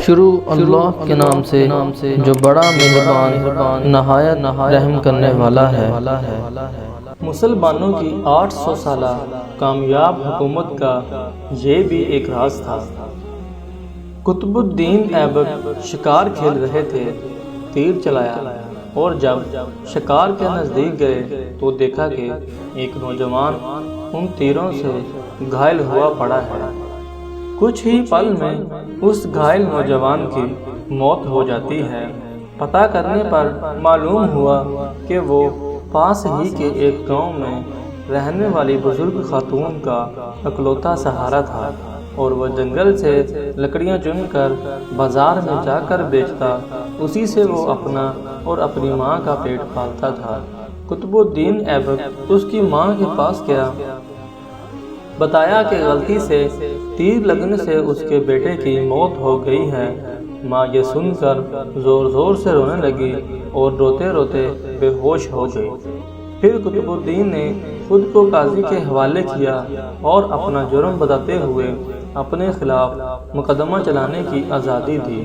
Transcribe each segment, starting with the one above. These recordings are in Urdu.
شروع اللہ کے نام سے جو بڑا مہربان نہایت رحم کرنے والا ہے۔ مسلمانوں کی 800 سالہ کامیاب حکومت کا یہ بھی ایک راز تھا۔ قطب الدین ایبک شکار کھیل رہے تھے، تیر چلایا اور جب شکار کے نزدیک گئے تو دیکھا کہ ایک نوجوان ان تیروں سے گھائل ہوا پڑا ہے۔ کچھ ہی پل میں اس گھائل نوجوان کی موت ہو جاتی ہے۔ پتہ کرنے پر معلوم ہوا کہ وہ پاس ہی کے ایک گاؤں میں رہنے والی بزرگ خاتون کا اکلوتا سہارا تھا اور وہ جنگل سے لکڑیاں چن کر بازار میں جا کر بیچتا، اسی سے وہ اپنا اور اپنی ماں کا پیٹ پالتا تھا۔ قطب الدین ایبک اس کی ماں کے پاس گیا، بتایا کہ غلطی سے تیر لگنے سے اس کے بیٹے کی موت ہو گئی ہے۔ ماں یہ سن کر زور زور سے رونے لگی اور روتے روتے بے ہوش ہو گئی۔ پھر قطب الدین نے خود کو قاضی کے حوالے کیا اور اپنا جرم بتاتے ہوئے اپنے خلاف مقدمہ چلانے کی آزادی دی۔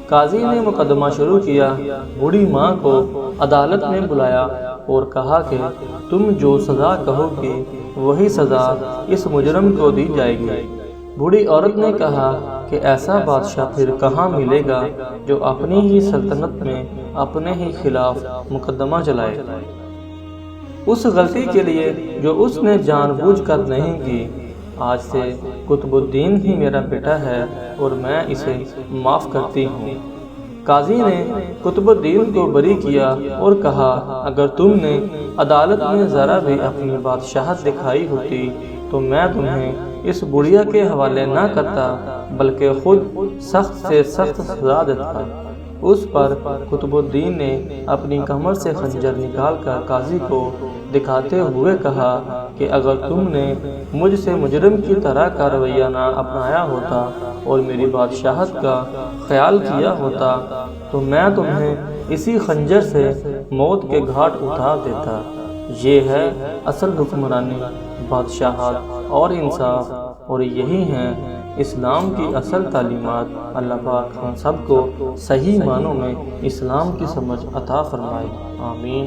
قاضی نے مقدمہ شروع کیا، بوڑھی ماں کو عدالت میں بلایا اور کہا کہ تم جو سزا کہو گی وہی سزا اس مجرم کو دی جائے گی۔ بوڑھی عورت نے کہا کہ ایسا بادشاہ پھر کہاں ملے گا جو اپنی ہی سلطنت میں اپنے ہی خلاف مقدمہ چلائے، اس غلطی کے لیے جو اس نے جان بوجھ کر نہیں کی۔ آج سے قطب الدین ہی میرا بیٹا ہے اور میں اسے معاف کرتی ہوں۔ قاضی نے قطب الدین کو بری کیا اور کہا اگر تم نے عدالت میں ذرا بھی اپنی بادشاہت دکھائی ہوتی تو میں تمہیں اس بڑھیا کے حوالے نہ کرتا بلکہ خود سخت سے سخت سزا دیتا۔ اس پر قطب الدین نے اپنی کمر سے خنجر نکال کر قاضی کو دکھاتے ہوئے کہا کہ اگر تم نے مجھ سے مجرم کی طرح کا رویہ نہ اپنایا ہوتا اور میری بادشاہت کا خیال کیا ہوتا تو میں تمہیں اسی خنجر سے موت کے گھاٹ اتار دیتا۔ یہ ہے اصل حکمرانی، بادشاہت اور انصاف، اور یہی ہیں اسلام کی اصل تعلیمات۔ اللہ پاک ہم سب کو صحیح معنوں میں اسلام کی سمجھ عطا فرمائے، آمین۔